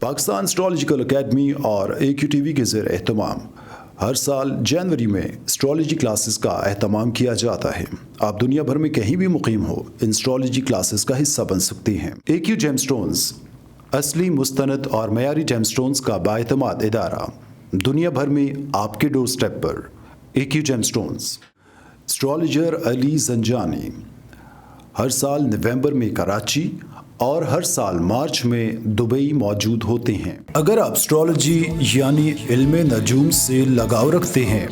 Pakistan astrological academy और AQTV के ज़ेर एहतमाम हर साल जनवरी में एस्ट्रोलॉजी क्लासेस का एहतमाम किया जाता है। आप दुनिया भर में कहीं भी मुकीम हो, इन एस्ट्रोलॉजी क्लासेस का हिस्सा बन सकते हैं। AQ जेमस्टोन्स असली, मुस्तनद और मयारी जेमस्टोन्स का बाएतमाद इदारा, दुनिया भर में आपके डोर स्टेप पर। AQ gemstones. Astrologer Ali Zanjani हर साल नवंबर में कराची और हर साल मार्च में दुबई मौजूद होते हैं। अगर आप एस्ट्रोलॉजी यानी इल्मे नजूम से लगाव रखते हैं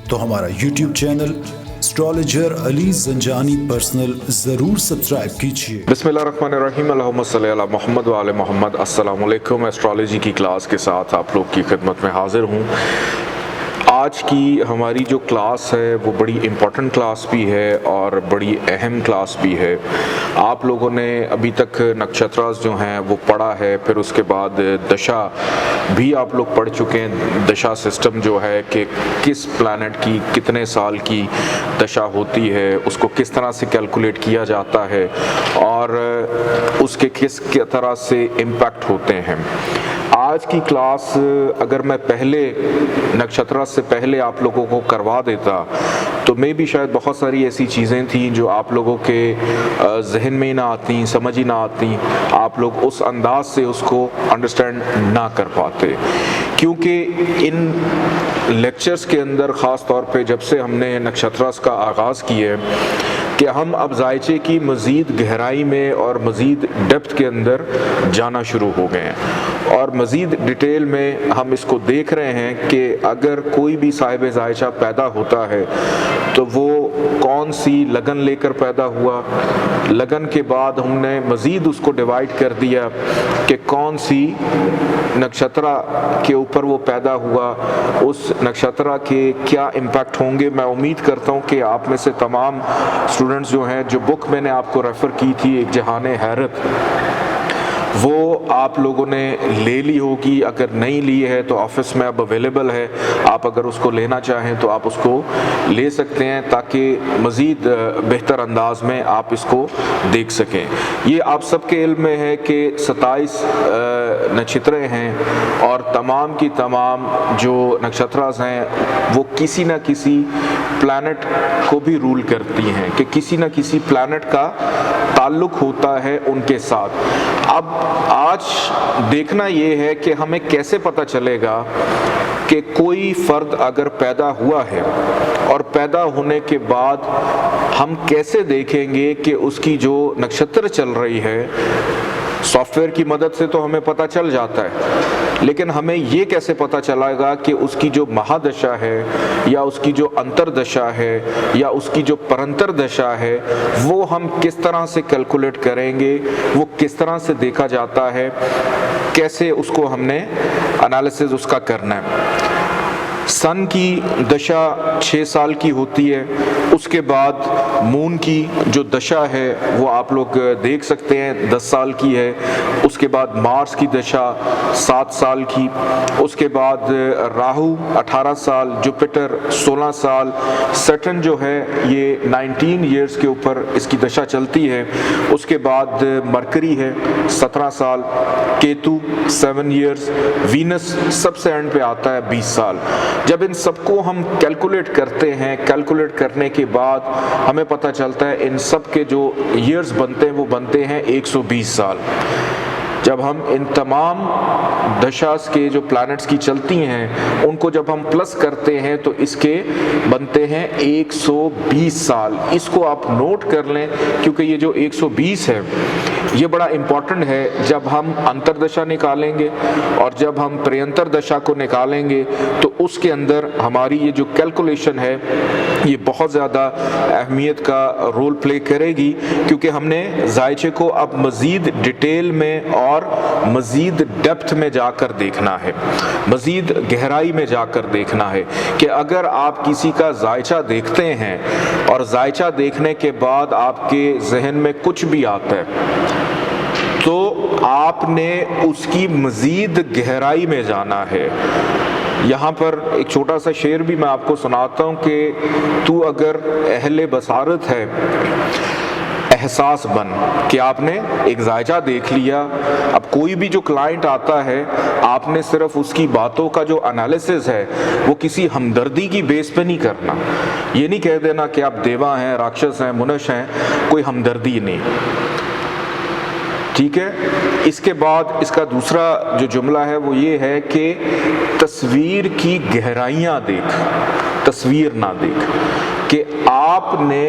तो हमारा YouTube channel astrologer Ali Zanjani personal ज़रूर सब्सक्राइब कीजिए। बिस्मिल्लाहिर्रहमानिर्रहीम, अल्लाहुम्मा सल्ली अला मुहम्मद व आले मुहम्मद। अस्सलाम वालेकुम। एस्ट्रोलॉजी की क्लास के साथ आप लोग की खिदमत में हाजिर हूँ। आज की हमारी जो क्लास है वो बड़ी इम्पोर्टेंट क्लास भी है और बड़ी अहम क्लास भी है। आप लोगों ने अभी तक नक्षत्रास जो हैं वो पढ़ा है, फिर उसके बाद दशा भी आप लोग पढ़ चुके हैं। दशा सिस्टम जो है कि किस प्लैनेट की कितने साल की दशा होती है, उसको किस तरह से कैलकुलेट किया जाता है और उसके किस तरह से इम्पैक्ट होते हैं। आज की क्लास अगर मैं पहले नक्षत्र से पहले आप लोगों को करवा देता तो मे भी शायद बहुत सारी ऐसी चीज़ें थी जो आप लोगों के जहन में ही ना आती, समझ ही ना आती, आप लोग उस अंदाज से उसको अंडरस्टैंड ना कर पाते। क्योंकि इन लेक्चर्स के अंदर ख़ास तौर पे जब से हमने नक्षत्रास का आगाज़ किया है कि हम अब जायचे की मज़ीद गहराई में और मज़ीद डेप्थ के अंदर जाना शुरू हो गए हैं और मज़ीद डिटेल में हम इसको देख रहे हैं कि अगर कोई भी साहिब जायचा पैदा होता है तो वो कौन सी लगन लेकर पैदा हुआ, लगन के बाद हमने मज़ीद उसको डिवाइड कर दिया कि कौन सी नक्षत्र के ऊपर वो पैदा हुआ, उस नक्षत्र के क्या इम्पैक्ट होंगे। मैं उम्मीद करता हूँ कि आप में से तमाम स्टूडेंट्स जो हैं, जो बुक मैंने आपको रेफ़र की थी एक जहान हैरत, वो आप लोगों ने ले ली होगी। अगर नहीं ली है तो ऑफिस में अब अवेलेबल है, आप अगर उसको लेना चाहें तो आप उसको ले सकते हैं ताकि मज़ीद बेहतर अंदाज में आप इसको देख सकें। ये आप सबके इल्म में है कि 27 नक्षत्र हैं और तमाम की तमाम जो नक्षत्रास हैं वो किसी न किसी प्लैनेट को भी रूल करती हैं, कि किसी न किसी प्लैनेट का ताल्लुक होता है उनके साथ। अब आज देखना ये है कि हमें कैसे पता चलेगा कि कोई फ़र्द अगर पैदा हुआ है और पैदा होने के बाद हम कैसे देखेंगे कि उसकी जो नक्षत्र चल रही है, सॉफ्टवेयर की मदद से तो हमें पता चल जाता है, लेकिन हमें ये कैसे पता चलेगा कि उसकी जो महादशा है या उसकी जो अंतरदशा है या उसकी जो परंतर दशा है वो हम किस तरह से कैलकुलेट करेंगे, वो किस तरह से देखा जाता है, कैसे उसको हमने एनालिसिस उसका करना है। सन की दशा 6 साल की होती है, उसके बाद मून की जो दशा है वो आप लोग देख सकते हैं 10 साल की है, उसके बाद मार्स की दशा 7 साल की, उसके बाद राहु 18 साल, जुपिटर 16 साल, सैटर्न जो है ये 19 ईयर्स के ऊपर इसकी दशा चलती है, उसके बाद मरकरी है 17 साल, केतु 7 ईयर्स, वीनस सबसे एंड पे आता है 20 साल। जब इन सबको हम कैलकुलेट करते हैं, कैलकुलेट करने के बाद हमें पता चलता है इन सब के जो ईयर्स बनते हैं वो बनते हैं 120 साल। जब हम इन तमाम दशास के जो प्लैनेट्स की चलती हैं उनको जब हम प्लस करते हैं तो इसके बनते हैं 120 साल। इसको आप नोट कर लें क्योंकि ये जो 120 है ये बड़ा इम्पॉर्टेंट है। जब हम अंतरदशा निकालेंगे और जब हम प्रयंतर दशा को निकालेंगे तो उसके अंदर हमारी ये जो कैलकुलेशन है ये बहुत ज़्यादा अहमियत का रोल प्ले करेगी, क्योंकि हमने जायचे को अब मज़ीद डिटेल में और मज़ीद डेप्थ में जाकर देखना है, मज़ीद गहराई में जाकर देखना है कि अगर आप किसी का जायचा देखते हैं और जायचा देखने के बाद आपके जहन में कुछ भी आता है तो आपने उसकी मज़ीद गहराई में जाना है। यहाँ पर एक छोटा सा शेर भी मैं आपको सुनाता हूँ कि तू अगर अहले बसारत है, एहसास बन कि आपने एक जायचा देख लिया। अब कोई भी जो क्लाइंट आता है, आपने सिर्फ उसकी बातों का जो एनालिसिस है वो किसी हमदर्दी की बेस पे नहीं करना। ये नहीं कह देना कि आप देवा हैं, राक्षस हैं, मुनश हैं, कोई हमदर्दी नहीं, ठीक है। इसके बाद इसका दूसरा जो जुमला है वो ये है कि तस्वीर की गहराइयाँ देख, तस्वीर ना देख, कि आपने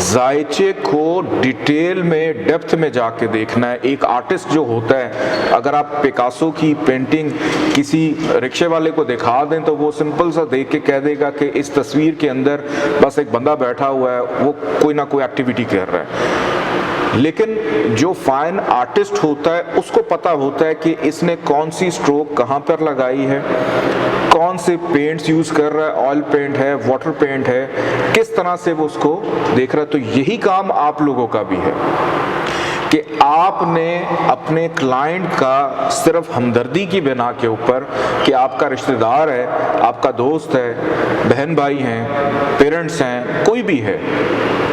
जायचे को डिटेल में, डेप्थ में जाके देखना है। एक आर्टिस्ट जो होता है, अगर आप पिकासो की पेंटिंग किसी रिक्शे वाले को दिखा दें तो वो सिंपल सा देख के कह देगा कि इस तस्वीर के अंदर बस एक बंदा बैठा हुआ है, वो कोई ना कोई एक्टिविटी कर रहा है। लेकिन जो फाइन आर्टिस्ट होता है उसको पता होता है कि इसने कौन सी स्ट्रोक कहाँ पर लगाई है, कौन से पेंट्स यूज कर रहा है, ऑयल पेंट है, वाटर पेंट है, किस तरह से वो उसको देख रहा है। तो यही काम आप लोगों का भी है कि आपने अपने क्लाइंट का सिर्फ हमदर्दी की बिना के ऊपर, कि आपका रिश्तेदार है, आपका दोस्त है, बहन भाई हैं, पेरेंट्स हैं, कोई भी है,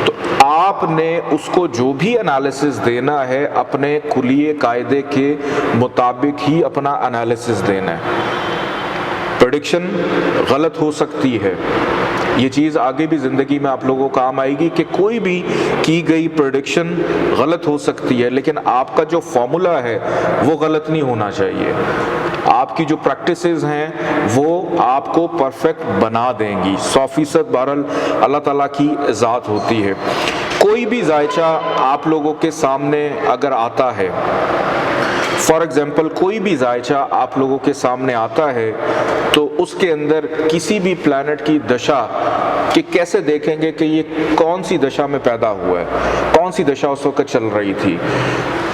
तो आपने उसको जो भी एनालिसिस देना है अपने कुलिये कायदे के मुताबिक ही अपना एनालिसिस देना है। प्रेडिक्शन गलत हो सकती है, ये चीज़ आगे भी ज़िंदगी में आप लोगों को काम आएगी कि कोई भी की गई प्रेडिक्शन गलत हो सकती है, लेकिन आपका जो फॉर्मूला है वो गलत नहीं होना चाहिए। आपकी जो प्रैक्टिसेस हैं वो आपको परफेक्ट बना देंगी। 100% बहरहाल अल्लाह ताला की ज़ात होती है। कोई भी जायचा आप लोगों के सामने अगर आता है, फॉर एग्जाम्पल कोई भी जायचा आप लोगों के सामने आता है, तो उसके अंदर किसी भी प्लैनेट की दशा कि कैसे देखेंगे कि ये कौन सी दशा में पैदा हुआ है, कौन सी दशा उस वक्त चल रही थी।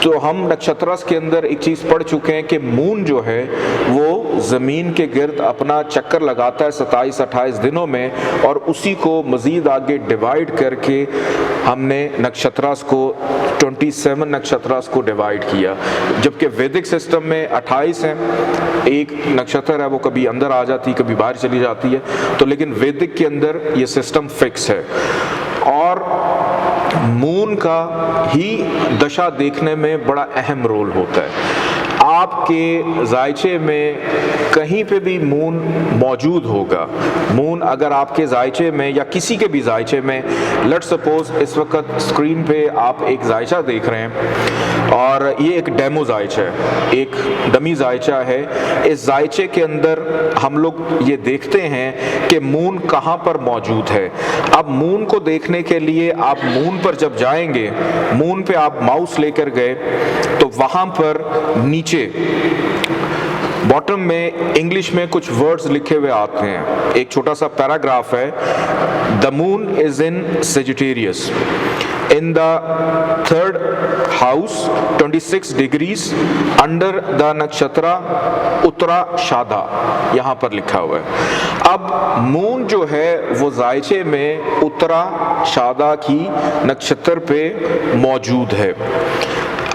तो हम नक्षत्रस के अंदर एक चीज़ पढ़ चुके हैं कि मून जो है वो ज़मीन के गिर्द अपना चक्कर लगाता है 27-28 दिनों में, और उसी को मज़ीद आगे डिवाइड करके हमने नक्षत्रस को 27 नक्षत्रस को डिवाइड किया। जबकि वैदिक सिस्टम में 28 हैं, एक नक्षत्र है वो कभी अंदर आ जाती है, कभी बाहर चली जाती है, तो लेकिन वैदिक के अंदर ये सिस्टम फिक्स है। और मून का ही दशा देखने में बड़ा अहम रोल होता है। आपके जायचे में कहीं पे भी मून मौजूद होगा। मून अगर आपके जायचे में या किसी के भी जायचे में, लेट्स सपोज इस वक्त स्क्रीन पे आप एक जायचा देख रहे हैं और ये एक डेमो जायचा है, एक डमी जायचा है। इस जायचे के अंदर हम लोग ये देखते हैं कि मून कहाँ पर मौजूद है। अब मून को देखने के लिए आप मून पर जब जाएंगे, मून पे आप माउस लेकर गए तो वहाँ पर नीचे बॉटम में इंग्लिश में कुछ वर्ड्स लिखे हुए आते हैं। एक छोटा सा पैराग्राफ है, the moon is in Sagittarius in the third house 26 degrees under the नक्षत्र उत्तराषाढ़ा, यहाँ पर लिखा हुआ है। अब मून जो है वो जायचे में उत्तराषाढ़ा की नक्षत्र पे मौजूद है।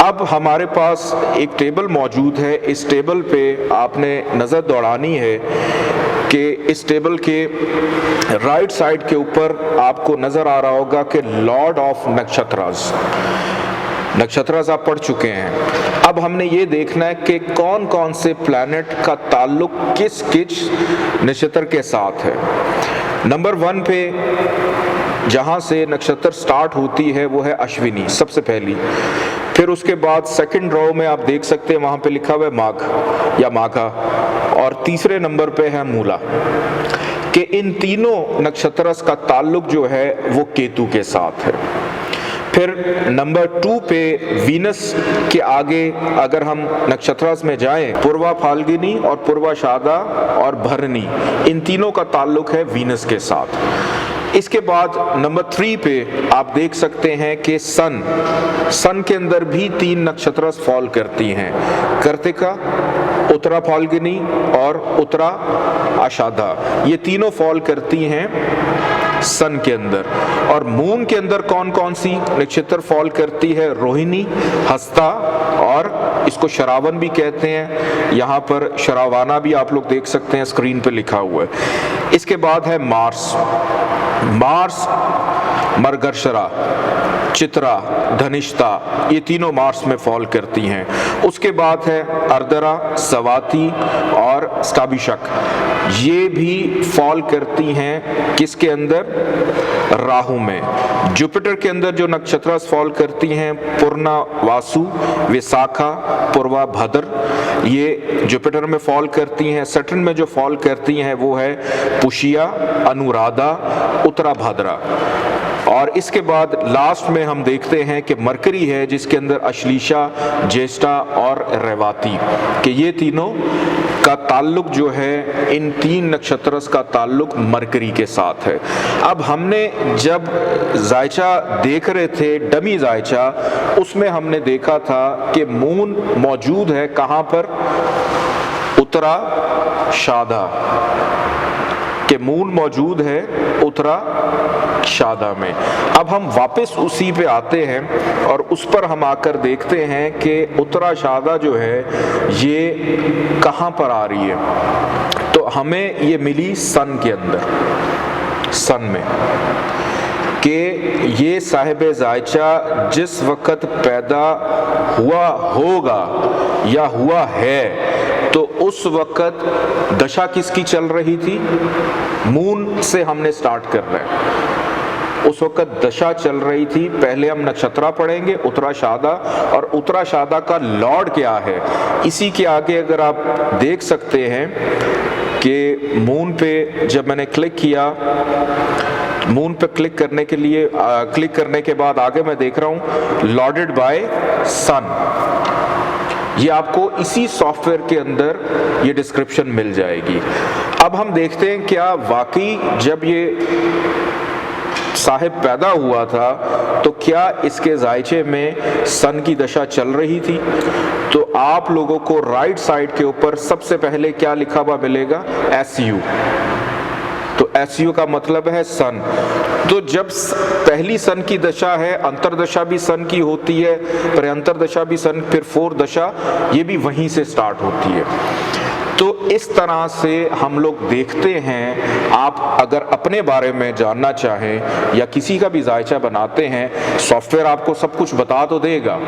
अब हमारे पास एक टेबल मौजूद है। इस टेबल पे आपने नज़र दौड़ानी है कि इस टेबल के राइट साइड के ऊपर आपको नजर आ रहा होगा कि लॉर्ड ऑफ नक्षत्रास, नक्षत्रास आप पढ़ चुके हैं। अब हमने ये देखना है कि कौन कौन से प्लैनेट का ताल्लुक किस किस नक्षत्र के साथ है। नंबर 1 पे जहां से नक्षत्र स्टार्ट होती है वो है अश्विनी, सबसे पहली। फिर उसके बाद सेकंड रो में आप देख सकते हैं वहां पे लिखा हुआ है माघ या माघा, और तीसरे नंबर पे है मूला। कि इन तीनों नक्षत्रस का ताल्लुक जो है वो केतु के साथ है। फिर नंबर 2 पे वीनस के आगे अगर हम नक्षत्रस में जाएं, पूर्वा फाल्गुनी और पूर्वाषाढ़ा और भरणी, इन तीनों का ताल्लुक है वीनस के साथ। इसके बाद नंबर 3 पे आप देख सकते हैं कि सन के अंदर भी 3 नक्षत्र फॉल करती हैं, कार्तिका, उत्तरा फाल्गुनी और उत्तरा आषाढ़ा, ये तीनों फॉल करती हैं सन के अंदर। और मून के अंदर कौन कौन सी नक्षत्र फॉल करती है? रोहिणी, हस्ता और इसको शरावन भी कहते हैं। यहाँ पर शरावाना भी आप लोग देख सकते हैं, स्क्रीन पे लिखा हुआ है। इसके बाद है मार्स, मरगर्शरा, चित्रा, धनिष्ठा, ये तीनों मार्स में फॉल करती हैं। उसके बाद है अर्दरा, सवाती और स्टाबिशक, ये भी फॉल करती हैं किसके अंदर? राहु में। जुपिटर के अंदर जो नक्षत्र फॉल करती हैं पूर्णा, वासु, विशाखा, पूर्वा, भद्र, ये जुपिटर में फॉल करती हैं। सैटर्न में जो फॉल करती हैं वो है पुष्या, अनुराधा, उत्तरा भाद्रा। और इसके बाद लास्ट में हम देखते हैं कि मरकरी है जिसके अंदर अश्लीषा, ज्येष्ठा और रेवाती, कि ये तीनों का ताल्लुक जो है इन तीन नक्षत्र का ताल्लुक मरकरी के साथ है। अब हमने जब जायचा देख रहे थे, डमी जायचा, उसमें हमने देखा था कि मून मौजूद है कहाँ पर? उत्तराषाढ़ा, कि मून मौजूद है उत्तराषाढ़ा में। अब हम वापस उसी पे आते हैं और उस पर हम आकर देखते हैं कि उत्तराषाढ़ा जो है ये कहाँ पर आ रही है। तो हमें ये मिली सन के अंदर, सन में, कि ये साहिब जायचा जिस वक़्त पैदा हुआ होगा या हुआ है तो उस वक़्त दशा किसकी चल रही थी? मून से हमने स्टार्ट कर रहे हैं। उस वक़्त दशा चल रही थी। पहले हम नक्षत्रा पढ़ेंगे उत्तराषाढ़ा, और उत्तराषाढ़ा का लॉर्ड क्या है इसी के आगे अगर आप देख सकते हैं कि मून पे जब मैंने क्लिक किया, मून पे क्लिक करने के लिए क्लिक करने के बाद आगे मैं देख रहा हूँ लॉर्डेड बाय सन। ये आपको इसी सॉफ्टवेयर के अंदर ये डिस्क्रिप्शन मिल जाएगी। अब हम देखते हैं क्या वाकई जब ये साहिब पैदा हुआ था तो क्या इसके जायचे में सन की दशा चल रही थी? तो आप लोगों को राइट साइड के ऊपर सबसे पहले क्या लिखा हुआ मिलेगा? SU। तो SU का मतलब है सन। तो जब पहली सन की दशा है, अंतरदशा भी सन की होती है, पर अंतरदशा भी सन, फिर 4 दशा, ये भी वहीं से स्टार्ट होती है। तो इस तरह से हम लोग देखते हैं। आप अगर अपने बारे में जानना चाहें या किसी का भी जायचा बनाते हैं, सॉफ्टवेयर आपको सब कुछ बता तो देगा।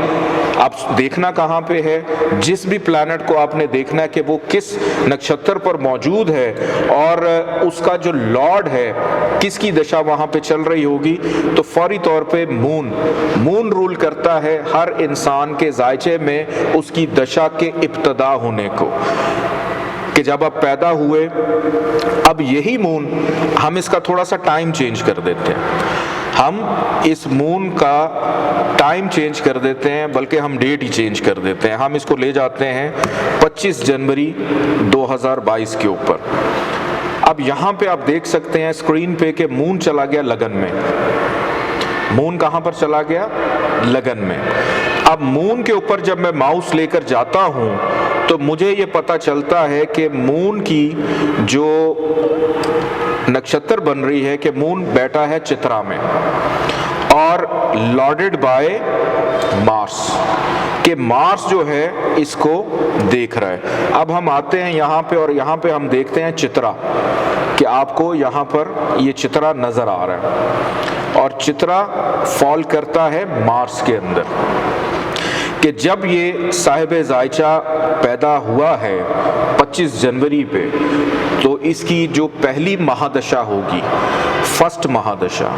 आप देखना कहाँ पे है, जिस भी प्लैनेट को आपने देखना है कि वो किस नक्षत्र पर मौजूद है और उसका जो लॉर्ड है किसकी दशा वहाँ पे चल रही होगी, तो फौरी तौर पे मून रूल करता है हर इंसान के जायचे में उसकी दशा के इब्तदा होने को, कि जब आप पैदा हुए। अब यही मून, हम इसका थोड़ा सा टाइम चेंज कर देते हैं, हम इस मून का टाइम चेंज कर देते हैं, बल्कि हम डेट ही चेंज कर देते हैं। हम इसको ले जाते हैं 25 जनवरी 2022 के ऊपर। अब यहाँ पे आप देख सकते हैं स्क्रीन पे कि मून चला गया लगन में। मून कहाँ पर चला गया? लगन में। अब मून के ऊपर जब मैं माउस लेकर जाता हूँ तो मुझे ये पता चलता है कि मून की जो नक्षत्र बन रही है कि मून बैठा है चित्रा में और लॉर्डेड बाय मार्स, कि मार्स जो है इसको देख रहा है। अब हम आते हैं यहाँ पे और यहाँ पे हम देखते हैं चित्रा, कि आपको यहाँ पर ये चित्रा नजर आ रहा है और चित्रा फॉल करता है मार्स के अंदर, कि जब ये साहिब जायचा पैदा हुआ है 25 जनवरी पे, तो इसकी जो पहली महादशा होगी, फर्स्ट महादशा,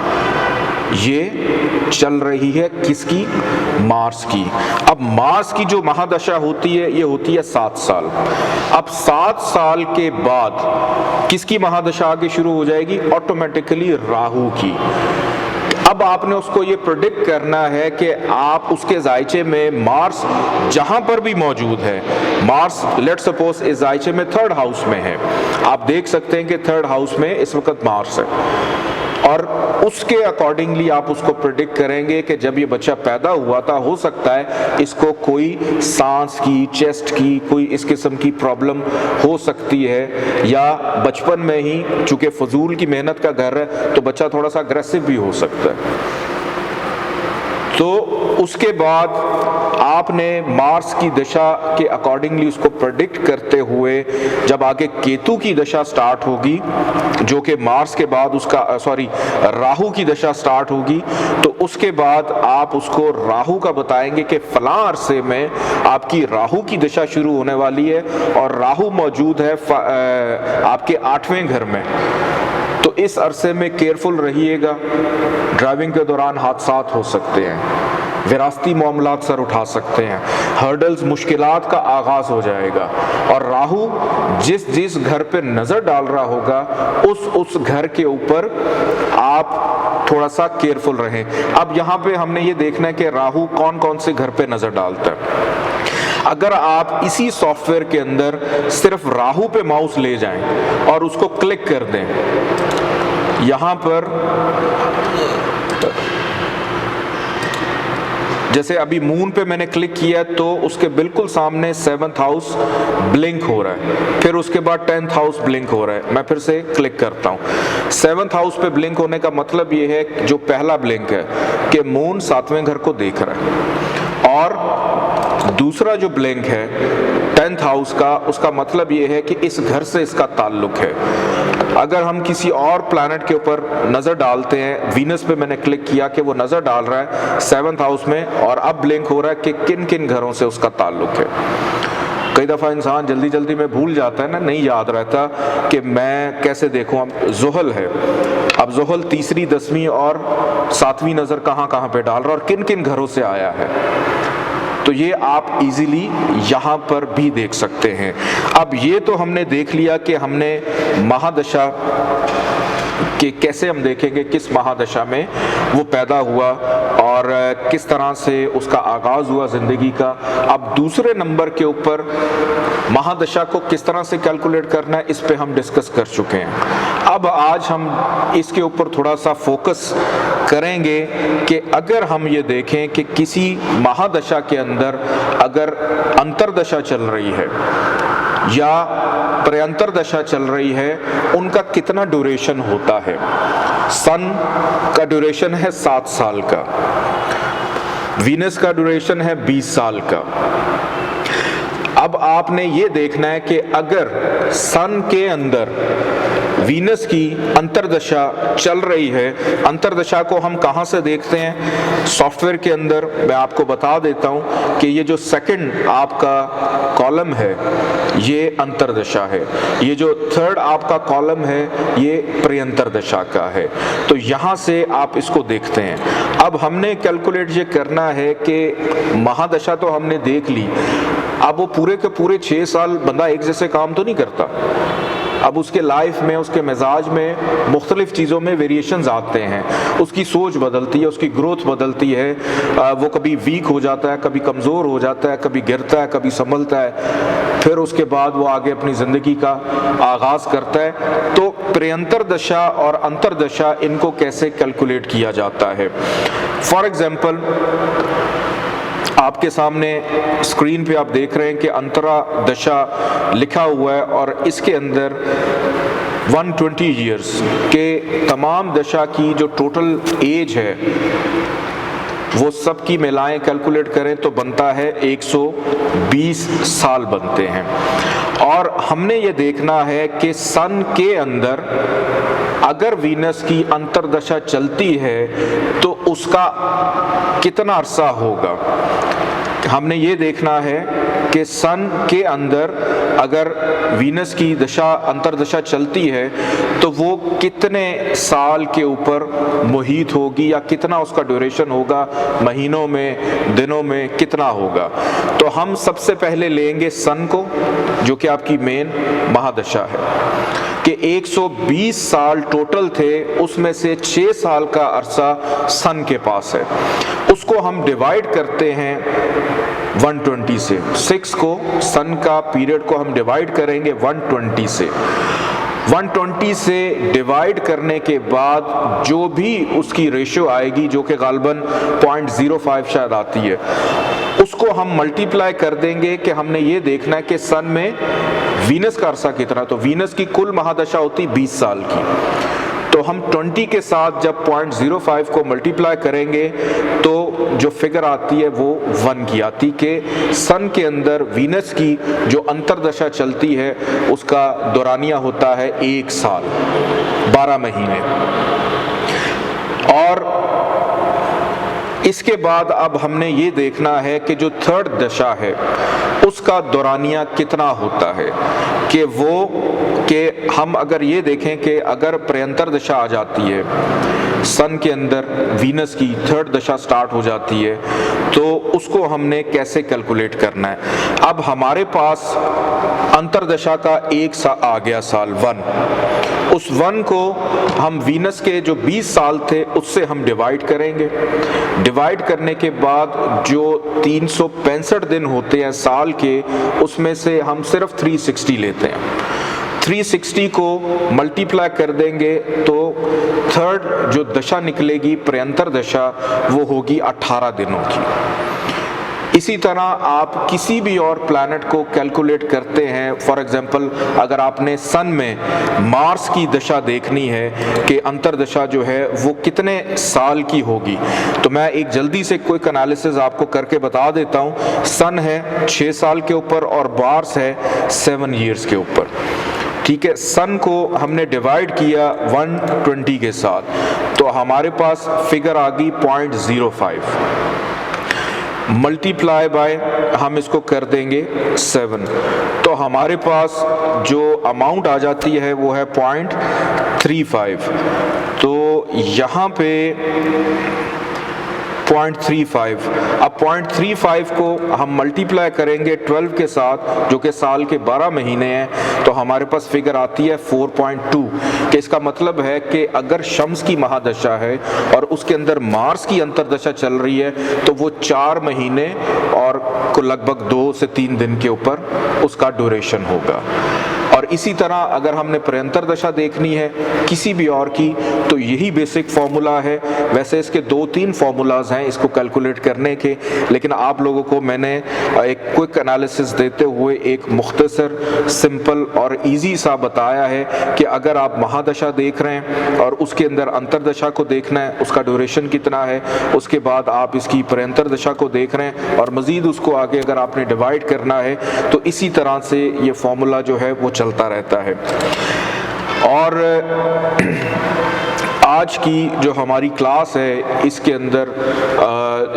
ये चल रही है किसकी? मार्स की। अब मार्स की जो महादशा होती है ये होती है 7 साल। अब 7 साल के बाद किसकी महादशा आगे शुरू हो जाएगी? ऑटोमेटिकली राहु की। अब आपने उसको ये प्रेडिक्ट करना है कि आप उसके जायचे में मार्स जहां पर भी मौजूद है, मार्स लेट सपोज इस जायचे में 3rd हाउस में है, आप देख सकते हैं कि 3rd हाउस में इस वक्त मार्स है, और उसके अकॉर्डिंगली आप उसको प्रेडिक्ट करेंगे कि जब ये बच्चा पैदा हुआ था, हो सकता है इसको कोई सांस की, चेस्ट की कोई इस किस्म की प्रॉब्लम हो सकती है, या बचपन में ही चूंकि फजूल की मेहनत का घर है तो बच्चा थोड़ा सा अग्रेसिव भी हो सकता है। तो उसके बाद आपने मार्स की दशा के अकॉर्डिंगली उसको प्रेडिक्ट करते हुए जब आगे केतु की दशा स्टार्ट होगी, जो कि मार्स के बाद उसका राहु की दशा स्टार्ट होगी, तो उसके बाद आप उसको राहु का बताएंगे कि फलां अरसे में आपकी राहु की दशा शुरू होने वाली है और राहु मौजूद है आपके 8वें घर में, तो इस अरसे में केयरफुल रहिएगा। ड्राइविंग के दौरान हादसात हो सकते हैं, विरासती मामलात सर उठा सकते हैं, हर्डल्स मुश्किलात का आगाज हो जाएगा। और राहु जिस जिस घर पे नजर डाल रहा होगा उस घर के ऊपर आप थोड़ा सा केयरफुल रहें। अब यहाँ पे हमने ये देखना है कि राहु कौन कौन से घर पे नजर डालता है। अगर आप इसी सॉफ्टवेयर के अंदर सिर्फ राहु पे माउस ले जाएं और उसको क्लिक कर दें, यहां पर जैसे अभी मून पे मैंने क्लिक किया तो उसके बिल्कुल सामने 7th हाउस ब्लिंक हो रहा है, फिर उसके बाद 10th हाउस ब्लिंक हो रहा है। मैं फिर से क्लिक करता हूँ। 7th हाउस पे ब्लिंक होने का मतलब ये है, जो पहला ब्लिंक है कि मून 7वें घर को देख रहा है, और दूसरा जो ब्लिंक है 10th हाउस का, उसका मतलब ये है कि इस घर से इसका ताल्लुक है। अगर हम किसी और प्लैनेट के ऊपर नजर डालते हैं, वीनस पे मैंने क्लिक किया कि वो नजर डाल रहा है 7th हाउस में, और अब ब्लिंक हो रहा है कि किन किन घरों से उसका ताल्लुक है। कई दफ़ा इंसान जल्दी जल्दी में भूल जाता है ना, नहीं याद रहता कि मैं कैसे देखूं। अब ज़ुहल है, अब ज़ुहल 3री 10वीं और 7वीं नज़र कहाँ कहाँ पे डाल रहा है और किन किन घरों से आया है, तो ये आप इजीली यहाँ पर भी देख सकते हैं। अब ये तो हमने देख लिया कि हमने महादशा कि कैसे हम देखेंगे किस महादशा में वो पैदा हुआ और किस तरह से उसका आगाज हुआ जिंदगी का। अब दूसरे नंबर के ऊपर महादशा को किस तरह से कैलकुलेट करना है, इस पे हम डिस्कस कर चुके हैं। अब आज हम इसके ऊपर थोड़ा सा फोकस करेंगे कि अगर हम ये देखें कि किसी महादशा के अंदर अगर अंतरदशा चल रही है या प्रयंतर दशा चल रही है, उनका कितना ड्यूरेशन होता है। सन का ड्यूरेशन है 7 साल का, वीनस का ड्यूरेशन है 20 साल का। अब आपने ये देखना है कि अगर सन के अंदर वीनस की अंतरदशा चल रही है, अंतरदशा को हम कहाँ से देखते हैं सॉफ्टवेयर के अंदर, मैं आपको बता देता हूँ कि ये जो सेकंड आपका कॉलम है ये अंतरदशा है, ये जो थर्ड आपका कॉलम है ये प्रयंतर दशा का है। तो यहाँ से आप इसको देखते हैं। अब हमने कैलकुलेट ये करना है कि महादशा तो हमने देख ली, अब वो पूरे के पूरे 6 साल बंदा एक जैसे काम तो नहीं करता। अब उसके लाइफ में, उसके मिजाज में मुख्तलिफ चीज़ों में वेरिएशंस आते हैं, उसकी सोच बदलती है, उसकी ग्रोथ बदलती है, वो कभी वीक हो जाता है, कभी कमज़ोर हो जाता है, कभी गिरता है, कभी संभलता है, फिर उसके बाद वो आगे अपनी ज़िंदगी का आगाज़ करता है। तो प्रयंतर दशा और अंतरदशा इनको कैसे कैलकुलेट किया जाता है। फॉर एग्जाम्पल आपके सामने स्क्रीन पे आप देख रहे हैं कि अंतरा दशा लिखा हुआ है और इसके अंदर 120 ईयर्स के तमाम दशा की जो टोटल एज है वो सब की मिलाएं कैलकुलेट करें तो बनता है 120 साल बनते हैं। और हमने ये देखना है कि सन के अंदर अगर वीनस की अंतरदशा चलती है तो उसका कितना अरसा होगा। हमने ये देखना है कि सन के अंदर अगर वीनस की दशा अंतरदशा चलती है तो वो कितने साल के ऊपर मुहित होगी या कितना उसका ड्यूरेशन होगा, महीनों में, दिनों में कितना होगा। तो हम सबसे पहले लेंगे सन को, जो कि आपकी मेन महादशा है, कि 120 साल टोटल थे, उसमें से 6 साल का अरसा सन के पास है। उसको हम डिवाइड करते हैं 120 से। 6 को, सन का पीरियड को हम डिवाइड करेंगे 120 से। 120 से डिवाइड करने के बाद जो भी उसकी रेशियो आएगी, जो कि गालबन 0.05 शायद आती है, उसको हम मल्टीप्लाई कर देंगे कि हमने ये देखना है कि सन में वीनस का अरसा कितना। तो वीनस की कुल महादशा होती 20 साल की, तो हम 20 के साथ जब 0.05 को मल्टीप्लाई करेंगे तो जो फिगर आती है वो 1 की आती कि सन के अंदर वीनस की जो अंतरदशा चलती है उसका दौरानिया होता है 1 साल 12 महीने। और इसके बाद अब हमने ये देखना है कि जो थर्ड दशा है उसका दौरानिया कितना होता है, कि हम अगर ये देखें कि अगर प्रयंतर दशा आ जाती है, सन के अंदर वीनस की थर्ड दशा स्टार्ट हो जाती है, तो उसको हमने कैसे कैलकुलेट करना है। अब हमारे पास अंतरदशा का एक आ गया साल 1, उस 1 को हम वीनस के जो 20 साल थे उससे हम डिवाइड करेंगे। डिवाइड करने के बाद जो 365 दिन होते हैं साल के, उसमें से हम सिर्फ 360 लेते हैं। 360 को मल्टीप्लाई कर देंगे तो थर्ड जो दशा निकलेगी प्रयंतर दशा वो होगी 18 दिनों की। इसी तरह आप किसी भी और प्लैनेट को कैलकुलेट करते हैं, फॉर एग्जांपल अगर आपने सन में मार्स की दशा देखनी है कि अंतरदशा जो है वो कितने साल की होगी, तो मैं एक जल्दी से क्विक एनालिसिस आपको करके बता देता हूँ। सन है 6 साल के ऊपर और मार्स है 7 ईयर्स के ऊपर। ठीक है, सन को हमने डिवाइड किया 120 के साथ, तो हमारे पास फिगर आ गई 0.05 मल्टीप्लाई बाय हम इसको कर देंगे 7, तो हमारे पास जो अमाउंट आ जाती है वो है 0.35। तो यहाँ पे 0.35, अब 0.35 को हम मल्टीप्लाई करेंगे 12 के साथ जो कि साल के 12 महीने हैं, तो हमारे पास फिगर आती है 4.2, कि इसका मतलब है कि अगर शम्स की महादशा है और उसके अंदर मार्स की अंतरदशा चल रही है तो वो 4 महीने और को लगभग 2 से 3 दिन के ऊपर उसका ड्यूरेशन होगा। और इसी तरह अगर हमने प्रयंतर दशा देखनी है किसी भी और की, तो यही बेसिक फार्मूला है। वैसे इसके 2-3 फार्मूलाज हैं इसको कैलकुलेट करने के, लेकिन आप लोगों को मैंने एक क्विक एनालिसिस देते हुए एक मुख्तसर, सिंपल और इजी सा बताया है कि अगर आप महादशा देख रहे हैं और उसके अंदर अंतरदशा को देखना है, उसका ड्यूरेशन कितना है, उसके बाद आप इसकी प्रयंतर दशा को देख रहे हैं और मज़ीद उसको आगे अगर आपने डिवाइड करना है, तो इसी तरह से ये फार्मूला जो है वो चलता रहता है। और आज की जो हमारी क्लास है इसके अंदर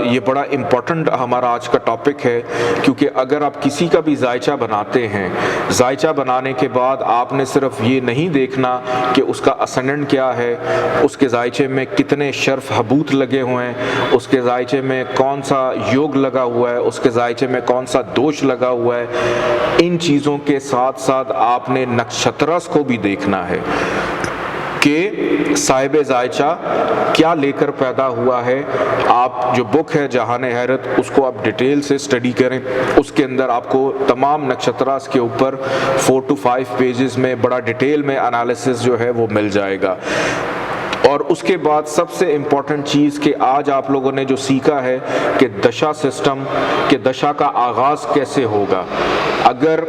ये बड़ा इम्पोर्टेंट हमारा आज का टॉपिक है, क्योंकि अगर आप किसी का भी जायचा बनाते हैं, जायचा बनाने के बाद आपने सिर्फ ये नहीं देखना कि उसका असेंडेंट क्या है, उसके जायचे में कितने शर्फ हबूत लगे हुए हैं, उसके जायचे में कौन सा योग लगा हुआ है, उसके जायचे में कौन सा दोष लगा हुआ है, इन चीज़ों के साथ साथ आपने नक्षत्रस को भी देखना है कि साहिब जायचा क्या लेकर पैदा हुआ है। आप जो बुक है जहान हैरत उसको आप डिटेल से स्टडी करें, उसके अंदर आपको तमाम नक्षत्रास के ऊपर 4 to 5 पेजेस में बड़ा डिटेल में एनालिसिस जो है वो मिल जाएगा। और उसके बाद सबसे इम्पॉर्टेंट चीज़ कि आज आप लोगों ने जो सीखा है कि दशा सिस्टम, कि दशा का आगाज़ कैसे होगा। अगर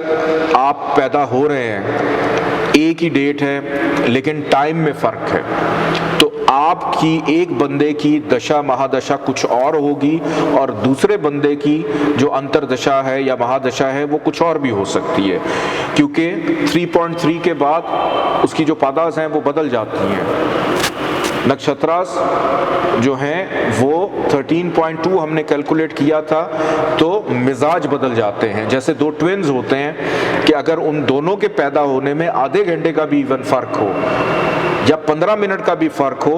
आप पैदा हो रहे हैं, एक ही डेट है लेकिन टाइम में फ़र्क है, तो आपकी एक बंदे की दशा महादशा कुछ और होगी और दूसरे बंदे की जो अंतरदशा है या महादशा है वो कुछ और भी हो सकती है, क्योंकि 3.3 के बाद उसकी जो पादास हैं वो बदल जाती हैं। नक्षत्रास जो हैं वो 13.2 हमने कैलकुलेट किया था, तो मिजाज बदल जाते हैं। जैसे 2 ट्विन्स होते हैं कि अगर उन दोनों के पैदा होने में आधे घंटे का भी इवन फ़र्क हो या 15 मिनट का भी फ़र्क हो,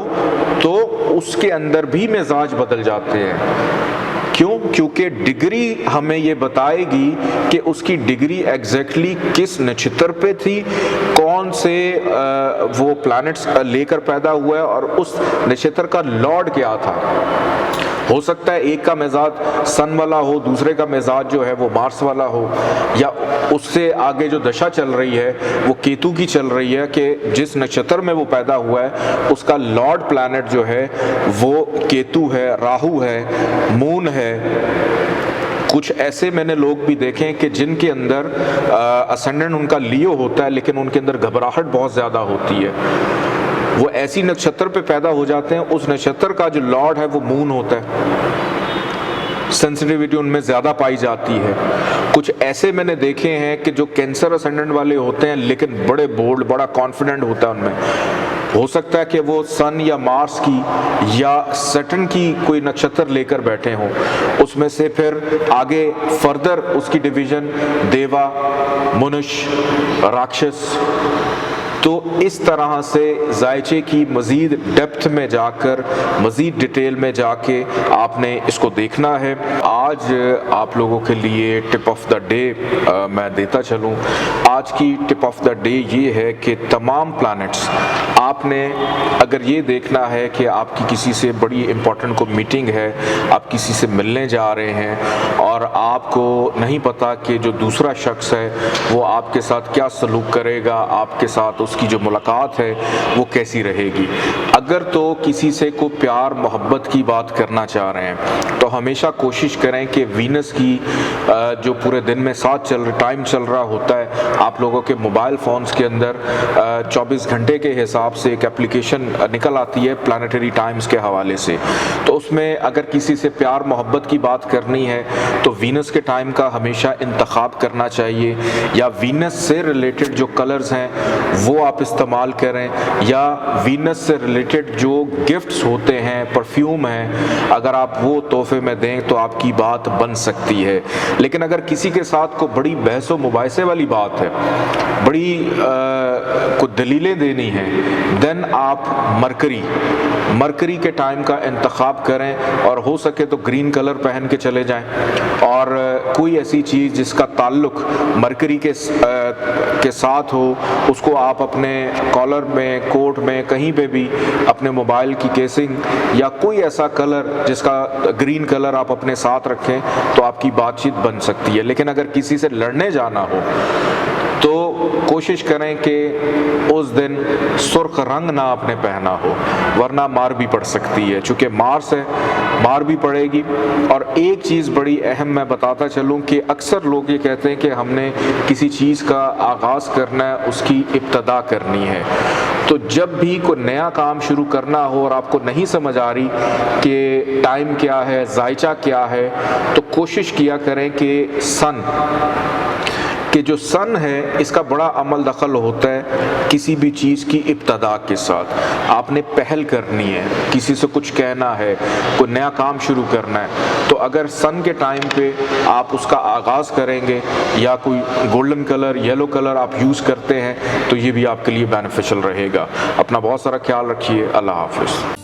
तो उसके अंदर भी मिजाज बदल जाते हैं। क्यों? क्योंकि डिग्री हमें ये बताएगी कि उसकी डिग्री एग्जैक्टली किस नक्षत्र पे थी, कौन से वो प्लैनेट्स लेकर पैदा हुआ है और उस नक्षत्र का लॉर्ड क्या था। हो सकता है एक का मिजाज सन वाला हो, दूसरे का मिजाज जो है वो मार्स वाला हो, या उससे आगे जो दशा चल रही है वो केतु की चल रही है कि जिस नक्षत्र में वो पैदा हुआ है उसका लॉर्ड प्लैनेट जो है वो केतु है, राहु है, मून है। कुछ ऐसे मैंने लोग भी देखे हैं कि जिनके अंदर असेंडेंट उनका लियो होता है लेकिन उनके अंदर घबराहट बहुत ज़्यादा होती है। वो ऐसी नक्षत्र पे पैदा हो जाते हैं, उस नक्षत्र का जो लॉर्ड है वो मून होता है, सेंसिटिविटी उनमें ज़्यादा पाई जाती है। कुछ ऐसे मैंने देखे हैं कि जो कैंसर असेंडेंट वाले होते हैं लेकिन बड़े बोल्ड, बड़ा कॉन्फिडेंट होता है उनमें। हो सकता है कि वो सन या मार्स की या सैटर्न की कोई नक्षत्र लेकर बैठे हों, उसमें से फिर आगे फर्दर उसकी डिवीज़न देवा, मनुष्य, राक्षस। तो इस तरह से जायचे की मज़ीद डेप्थ में जाकर, मज़ीद डिटेल में जाके आपने इसको देखना है। आज आप लोगों के लिए टिप ऑफ द डे मैं देता चलूँ। आज की टिप ऑफ द डे ये है कि तमाम प्लैनेट्स, आपने अगर ये देखना है कि आपकी किसी से बड़ी इम्पोर्टेंट को मीटिंग है, आप किसी से मिलने जा रहे हैं और आपको नहीं पता कि जो दूसरा शख्स है वो आपके साथ क्या सलूक करेगा, आपके साथ उसकी जो मुलाकात है वो कैसी रहेगी। अगर तो किसी से को प्यार मोहब्बत की बात करना चाह रहे हैं तो हमेशा कोशिश करें कि वीनस की जो पूरे दिन में टाइम चल रहा होता है, आप लोगों के मोबाइल फ़ोन्स के अंदर 24 घंटे के हिसाब से एक एप्लीकेशन निकल आती है प्लानिटरी टाइम्स के हवाले से। तो उसमें अगर किसी से प्यार मोहब्बत की बात करनी है तो वीनस के टाइम का हमेशा इंतखाब करना चाहिए, या वीनस से रिलेटेड जो कलर्स हैं वो आप इस्तेमाल करें, या वीनस से रिलेटेड जो गिफ्ट्स होते हैं, परफ्यूम हैं, अगर आप वो तोहफे में दें तो आपकी बात बन सकती है। लेकिन अगर किसी के साथ को बड़ी बहस व मुबाहिसे वाली बात है, बड़ी कुछ दलीलें देनी हैं, देन आप मरकरी के टाइम का इंतखाब करें और हो सके तो ग्रीन कलर पहन के चले जाएं, और कोई ऐसी चीज़ जिसका ताल्लुक मरकरी के साथ हो उसको आप अपने कॉलर में, कोट में, कहीं पे भी अपने मोबाइल की केसिंग या कोई ऐसा कलर जिसका ग्रीन कलर आप अपने साथ रखें तो आपकी बातचीत बन सकती है। लेकिन अगर किसी से लड़ने जाना हो तो कोशिश करें कि उस दिन सुर्ख रंग ना आपने पहना हो, वरना मार भी पड़ सकती है। चूँकि मार्स है, मार भी पड़ेगी। और एक चीज़ बड़ी अहम मैं बताता चलूँ कि अक्सर लोग ये कहते हैं कि हमने किसी चीज़ का आगाज़ करना है, उसकी इब्तदा करनी है। तो जब भी कोई नया काम शुरू करना हो और आपको नहीं समझ आ रही कि टाइम क्या है, जायचा क्या है, तो कोशिश किया करें कि जो सन है इसका बड़ा अमल दखल होता है किसी भी चीज़ की इब्तदा के साथ। आपने पहल करनी है, किसी से कुछ कहना है, कोई नया काम शुरू करना है, तो अगर सन के टाइम पे आप उसका आगाज़ करेंगे या कोई गोल्डन कलर, येलो कलर आप यूज़ करते हैं तो ये भी आपके लिए बेनिफिशियल रहेगा। अपना बहुत सारा ख्याल रखिए। अल्लाह हाफ़िज़।